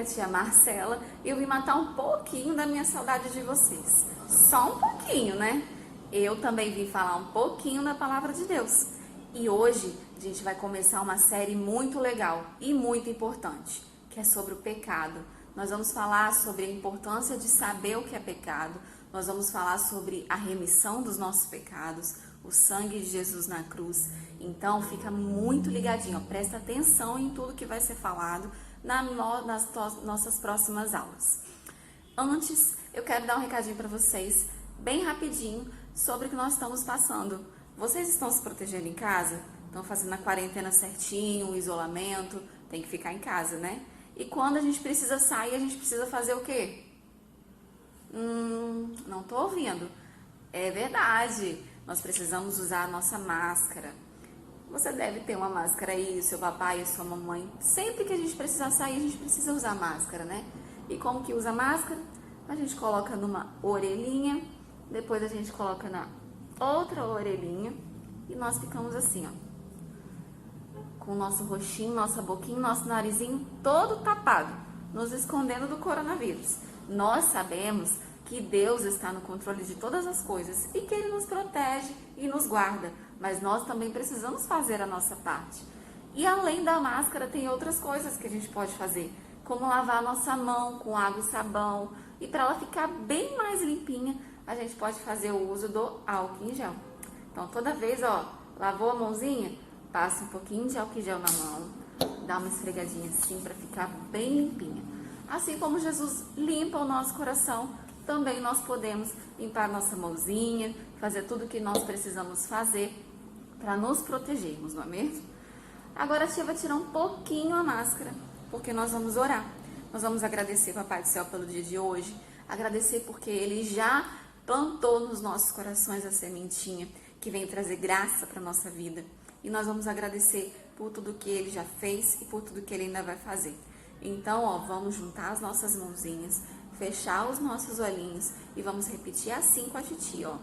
a tia Marcela e eu vim matar um pouquinho da minha saudade de vocês. Só um pouquinho, né? Eu também vim falar um pouquinho da palavra de Deus. E hoje a gente vai começar uma série muito legal e muito importante, que é sobre o pecado. Nós vamos falar sobre a importância de saber o que é pecado. Nós vamos falar sobre a remissão dos nossos pecados, o sangue de Jesus na cruz. Então fica muito ligadinho, ó, presta atenção em tudo que vai ser falado nas nossas próximas aulas. Antes, eu quero dar um recadinho para vocês, bem rapidinho, sobre o que nós estamos passando. Vocês estão se protegendo em casa? Estão fazendo a quarentena certinho, o isolamento? Tem que ficar em casa, né? E quando a gente precisa sair, a gente precisa fazer o quê? Não tô ouvindo. É verdade, nós precisamos usar a nossa máscara. Você deve ter uma máscara aí, o seu papai, a sua mamãe. Sempre que a gente precisar sair, a gente precisa usar máscara, né? E como que usa máscara? A gente coloca numa orelhinha, depois a gente coloca na outra orelhinha e nós ficamos assim, ó, com o nosso rostinho, nossa boquinha, nosso narizinho todo tapado, nos escondendo do coronavírus. Nós sabemos que Deus está no controle de todas as coisas e que Ele nos protege e nos guarda, mas nós também precisamos fazer a nossa parte. E além da máscara, tem outras coisas que a gente pode fazer, como lavar a nossa mão com água e sabão, e para ela ficar bem mais limpinha, a gente pode fazer o uso do álcool em gel. Então toda vez, ó, lavou a mãozinha, passa um pouquinho de álcool em gel na mão, dá uma esfregadinha assim para ficar bem limpinha. Assim como Jesus limpa o nosso coração, também nós podemos limpar nossa mãozinha, fazer tudo o que nós precisamos fazer para nos protegermos, não é mesmo? Agora a tia vai tirar um pouquinho a máscara, porque nós vamos orar. Nós vamos agradecer, Papai do Céu, pelo dia de hoje, agradecer porque Ele já plantou nos nossos corações a sementinha que vem trazer graça para a nossa vida. E nós vamos agradecer por tudo que Ele já fez e por tudo que Ele ainda vai fazer. Então, ó, vamos juntar as nossas mãozinhas, fechar os nossos olhinhos e vamos repetir assim com a titia, ó.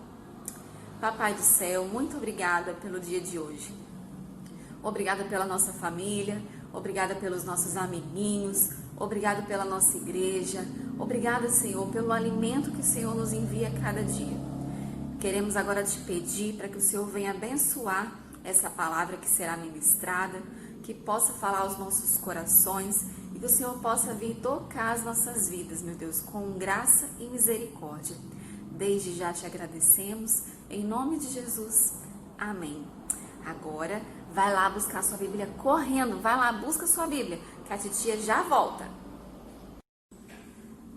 Papai do Céu, muito obrigada pelo dia de hoje. Obrigada pela nossa família, obrigada pelos nossos amiguinhos, obrigada pela nossa igreja, obrigada, Senhor, pelo alimento que o Senhor nos envia a cada dia. Queremos agora te pedir para que o Senhor venha abençoar essa palavra que será ministrada, que possa falar aos nossos corações e que o Senhor possa vir tocar as nossas vidas, meu Deus, com graça e misericórdia. Desde já te agradecemos, em nome de Jesus. Amém. Agora, vai lá buscar sua Bíblia correndo, vai lá, busca sua Bíblia, que a titia já volta.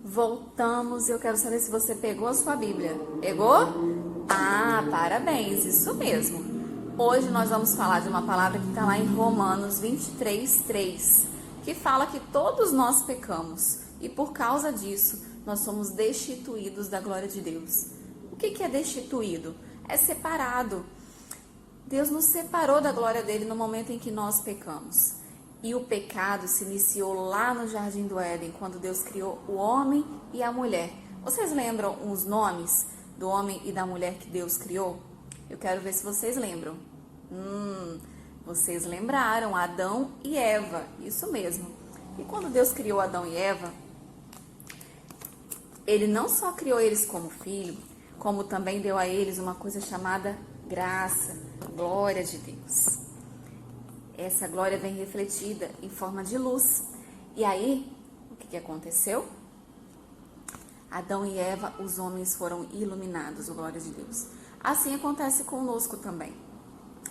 Voltamos, eu quero saber se você pegou a sua Bíblia. Pegou? Ah, parabéns, isso mesmo. Hoje nós vamos falar de uma palavra que está lá em Romanos 23:3, que fala que todos nós pecamos e por causa disso nós somos destituídos da glória de Deus. O que é destituído? É separado. Deus nos separou da glória dele no momento em que nós pecamos. E o pecado se iniciou lá no Jardim do Éden, quando Deus criou o homem e a mulher. Vocês lembram os nomes do homem e da mulher que Deus criou? Eu quero ver se vocês lembram. Vocês lembraram, Adão e Eva, isso mesmo. E quando Deus criou Adão e Eva, Ele não só criou eles como filho, como também deu a eles uma coisa chamada graça, glória de Deus. Essa glória vem refletida em forma de luz. E aí, o que aconteceu? Adão e Eva, os homens foram iluminados, glória de Deus. Assim acontece conosco também.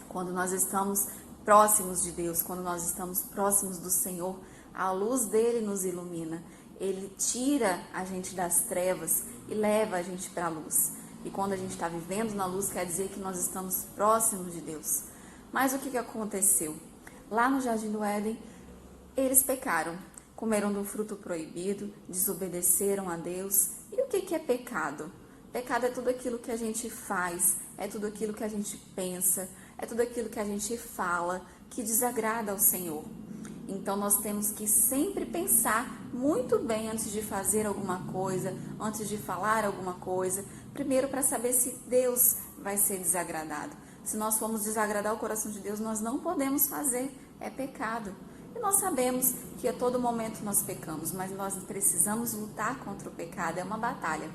Quando nós estamos próximos de Deus, quando nós estamos próximos do Senhor, a luz dele nos ilumina. Ele tira a gente das trevas e leva a gente para a luz. E quando a gente está vivendo na luz, quer dizer que nós estamos próximos de Deus. Mas o que aconteceu? Lá no Jardim do Éden, eles pecaram, comeram do fruto proibido, desobedeceram a Deus. E o que é pecado? Pecado é tudo aquilo que a gente faz, é tudo aquilo que a gente pensa, é tudo aquilo que a gente fala que desagrada ao Senhor. Então nós temos que sempre pensar muito bem antes de fazer alguma coisa, antes de falar alguma coisa, primeiro para saber se Deus vai ser desagradado. Se nós formos desagradar o coração de Deus, nós não podemos fazer, é pecado. E nós sabemos que a todo momento nós pecamos, mas nós precisamos lutar contra o pecado, é uma batalha.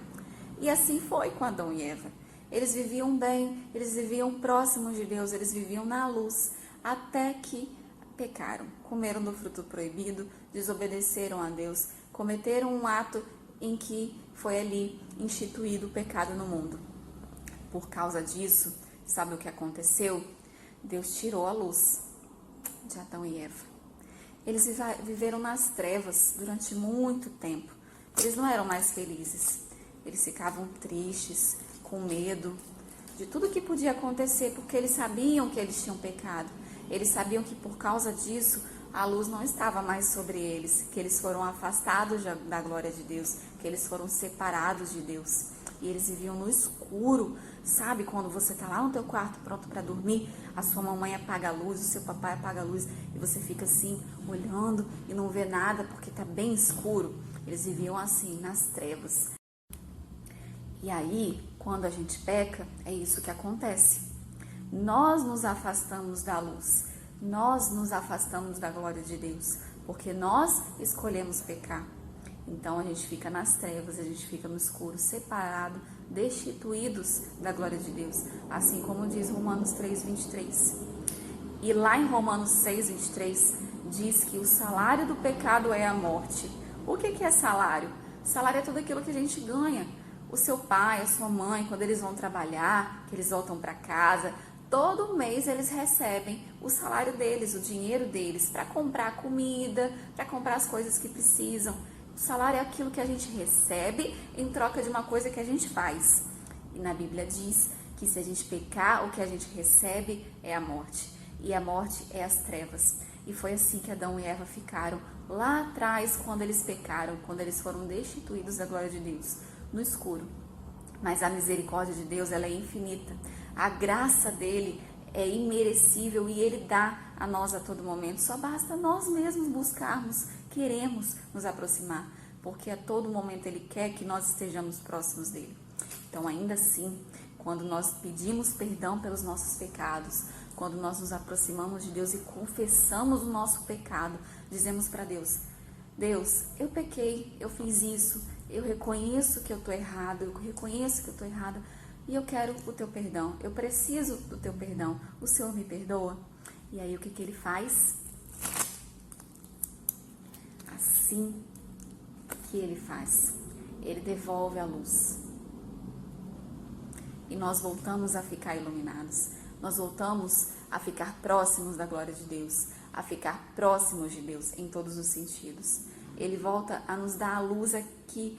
E assim foi com Adão e Eva. Eles viviam bem, eles viviam próximos de Deus, eles viviam na luz, até que pecaram, comeram do fruto proibido, desobedeceram a Deus, cometeram um ato em que foi ali instituído o pecado no mundo. Por causa disso, sabe o que aconteceu? Deus tirou a luz de Adão e Eva. Eles viveram nas trevas durante muito tempo. Eles não eram mais felizes. Eles ficavam tristes, com medo de tudo que podia acontecer, porque eles sabiam que eles tinham pecado. Eles sabiam que por causa disso a luz não estava mais sobre eles, que eles foram afastados da glória de Deus, que eles foram separados de Deus. E eles viviam no escuro, sabe? Quando você está lá no teu quarto pronto para dormir, a sua mamãe apaga a luz, o seu papai apaga a luz e você fica assim, olhando e não vê nada porque está bem escuro. Eles viviam assim, nas trevas. E aí, quando a gente peca, é isso que acontece. Nós nos afastamos da luz, nós nos afastamos da glória de Deus, porque nós escolhemos pecar. Então a gente fica nas trevas, a gente fica no escuro, separado, destituídos da glória de Deus, assim como diz Romanos 3:23. E lá em Romanos 6:23 diz que o salário do pecado é a morte. O que é salário? Salário é tudo aquilo que a gente ganha. O seu pai, a sua mãe, quando eles vão trabalhar, que eles voltam para casa, todo mês eles recebem o salário deles, o dinheiro deles, para comprar comida, para comprar as coisas que precisam. O salário é aquilo que a gente recebe em troca de uma coisa que a gente faz. E na Bíblia diz que se a gente pecar, o que a gente recebe é a morte. E a morte é as trevas. E foi assim que Adão e Eva ficaram lá atrás, quando eles pecaram, quando eles foram destituídos da glória de Deus, no escuro. Mas a misericórdia de Deus, ela é infinita. A graça dele é imerecível e ele dá a nós a todo momento. Só basta nós mesmos buscarmos, queremos nos aproximar, porque a todo momento ele quer que nós estejamos próximos dele. Então, ainda assim, quando nós pedimos perdão pelos nossos pecados, quando nós nos aproximamos de Deus e confessamos o nosso pecado, dizemos para Deus: Deus, eu pequei, eu fiz isso, eu reconheço que eu estou errado, eu reconheço que eu estou errada e eu quero o teu perdão, eu preciso do teu perdão, o Senhor me perdoa? E aí o que ele faz? Assim que ele faz, ele devolve a luz. E nós voltamos a ficar iluminados, nós voltamos a ficar próximos da glória de Deus, a ficar próximos de Deus em todos os sentidos. Ele volta a nos dar a luz que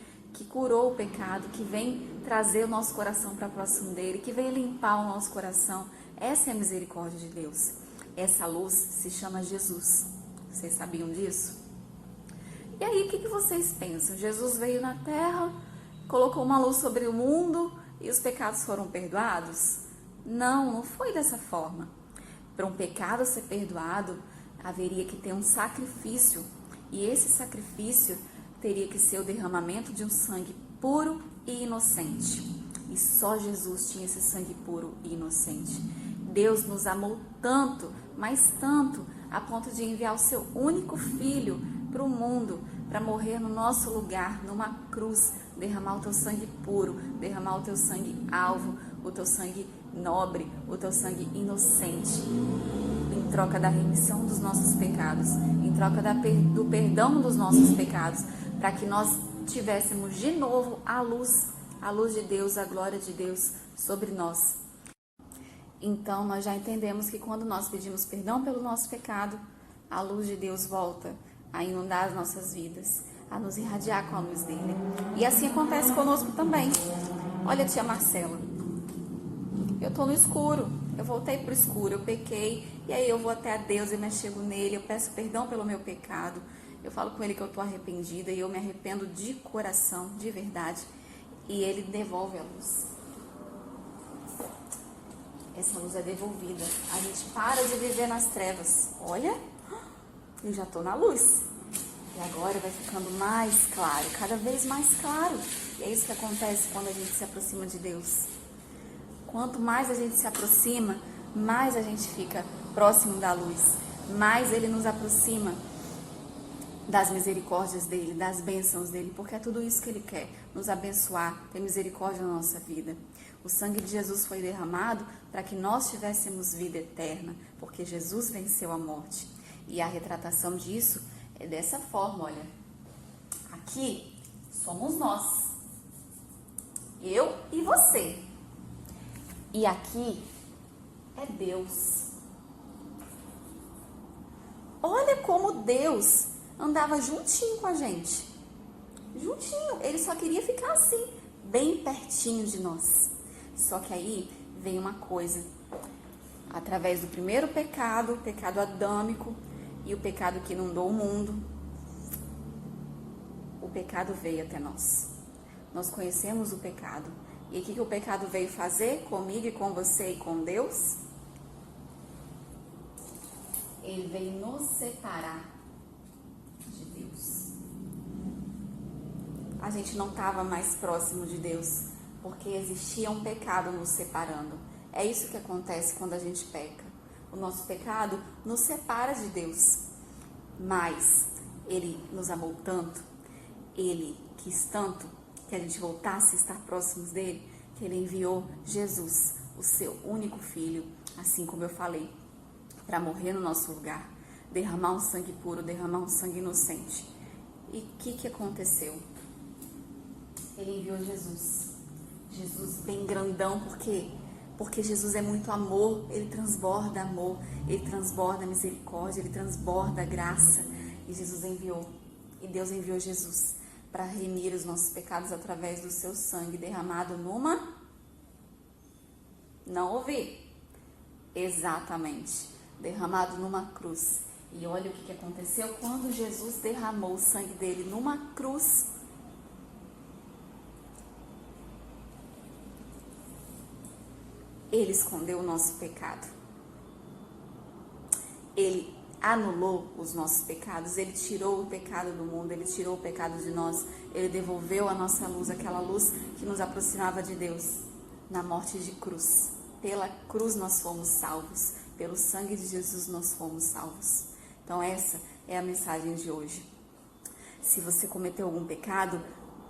curou o pecado, que vem trazer o nosso coração para próximo dele, que vem limpar o nosso coração. Essa é a misericórdia de Deus. Essa luz se chama Jesus. Vocês sabiam disso? E aí, o que vocês pensam? Jesus veio na terra, colocou uma luz sobre o mundo e os pecados foram perdoados? Não, não foi dessa forma. Para um pecado ser perdoado, haveria que ter um sacrifício. E esse sacrifício teria que ser o derramamento de um sangue puro e inocente. E só Jesus tinha esse sangue puro e inocente. Deus nos amou tanto, mas tanto, a ponto de enviar o seu único filho para o mundo, para morrer no nosso lugar, numa cruz, derramar o teu sangue puro, derramar o teu sangue alvo, o teu sangue nobre, o teu sangue inocente, em troca da remissão dos nossos pecados, em troca do perdão dos nossos pecados, para que nós tivéssemos de novo a luz de Deus, a glória de Deus sobre nós. Então, nós já entendemos que quando nós pedimos perdão pelo nosso pecado, a luz de Deus volta a inundar as nossas vidas, a nos irradiar com a luz dele. E assim acontece conosco também. Olha, tia Marcela, eu tô no escuro, eu voltei pro escuro, eu pequei, e aí eu vou até a Deus e me achego nele, eu peço perdão pelo meu pecado, eu falo com ele que eu tô arrependida e eu me arrependo de coração, de verdade, e ele devolve a luz. Essa luz é devolvida, a gente para de viver nas trevas. Olha, eu já tô na luz. E agora vai ficando mais claro, cada vez mais claro. E é isso que acontece quando a gente se aproxima de Deus. Quanto mais a gente se aproxima, mais a gente fica próximo da luz. Mais Ele nos aproxima. das misericórdias dele, das bênçãos dele, porque é tudo isso que ele quer, nos abençoar, ter misericórdia na nossa vida. O sangue de Jesus foi derramado para que nós tivéssemos vida eterna, porque Jesus venceu a morte. E a retratação disso é dessa forma, olha. Aqui somos nós, eu e você. E aqui é Deus. Olha como Deus andava juntinho com a gente. Juntinho. Ele só queria ficar assim, bem pertinho de nós. Só que aí vem uma coisa. Através do primeiro pecado, o pecado adâmico e o pecado que inundou o mundo, o pecado veio até nós. Nós conhecemos o pecado. E o que o pecado veio fazer comigo e com você e com Deus? Ele veio nos separar de Deus. A gente não estava mais próximo de Deus, porque existia um pecado nos separando. É isso que acontece quando a gente peca. O nosso pecado nos separa de Deus. Mas Ele nos amou tanto, Ele quis tanto que a gente voltasse a estar próximos dele, que Ele enviou Jesus, o seu único filho, assim como eu falei, para morrer no nosso lugar, derramar um sangue puro, derramar um sangue inocente. E o que aconteceu? Ele enviou Jesus. Jesus bem grandão, por quê? Porque Jesus é muito amor, Ele transborda amor, Ele transborda misericórdia, Ele transborda graça. E Jesus enviou, e Deus enviou Jesus para remir os nossos pecados através do seu sangue derramado numa... Não ouvi? Exatamente, derramado numa cruz. E olha o que aconteceu quando Jesus derramou o sangue dele numa cruz. Ele escondeu o nosso pecado. Ele anulou os nossos pecados. Ele tirou o pecado do mundo. Ele tirou o pecado de nós. Ele devolveu a nossa luz, aquela luz que nos aproximava de Deus. Na morte de cruz. Pela cruz nós fomos salvos. Pelo sangue de Jesus nós fomos salvos. Então essa é a mensagem de hoje. Se você cometeu algum pecado,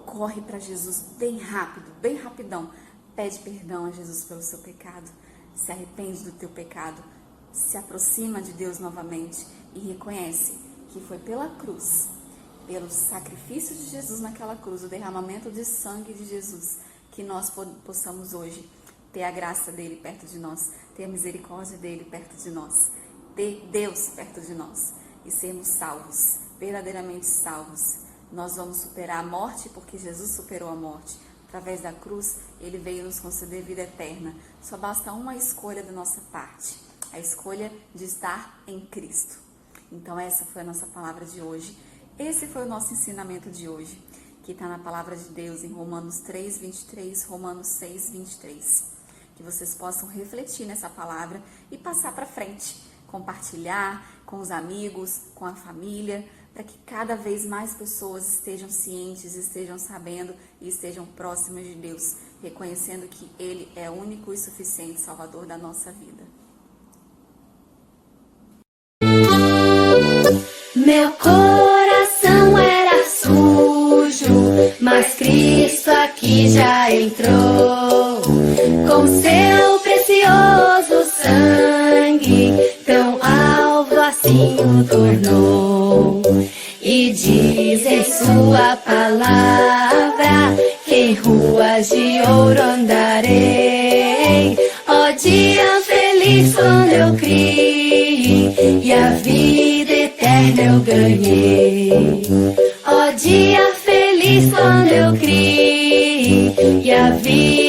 corre para Jesus bem rápido, bem rapidão. Pede perdão a Jesus pelo seu pecado. Se arrepende do teu pecado. Se aproxima de Deus novamente e reconhece que foi pela cruz, pelo sacrifício de Jesus naquela cruz, o derramamento de sangue de Jesus, que nós possamos hoje ter a graça dele perto de nós, ter a misericórdia dele perto de nós, ter Deus perto de nós e sermos salvos, verdadeiramente salvos. Nós vamos superar a morte porque Jesus superou a morte. Através da cruz, Ele veio nos conceder vida eterna. Só basta uma escolha da nossa parte, a escolha de estar em Cristo. Então essa foi a nossa palavra de hoje. Esse foi o nosso ensinamento de hoje, que está na palavra de Deus em Romanos 3, 23, Romanos 6, 23. Que vocês possam refletir nessa palavra e passar para frente, compartilhar com os amigos, com a família, para que cada vez mais pessoas estejam cientes, estejam sabendo e estejam próximas de Deus, reconhecendo que Ele é o único e suficiente Salvador da nossa vida. Meu coração era sujo, mas Cristo aqui já entrou, com seu precioso sangue, tão alvo assim o tornou. E diz em sua palavra que em ruas de ouro andarei. Ó dia feliz quando eu criei e a vida eterna eu ganhei. Ó dia feliz quando eu criei e a vida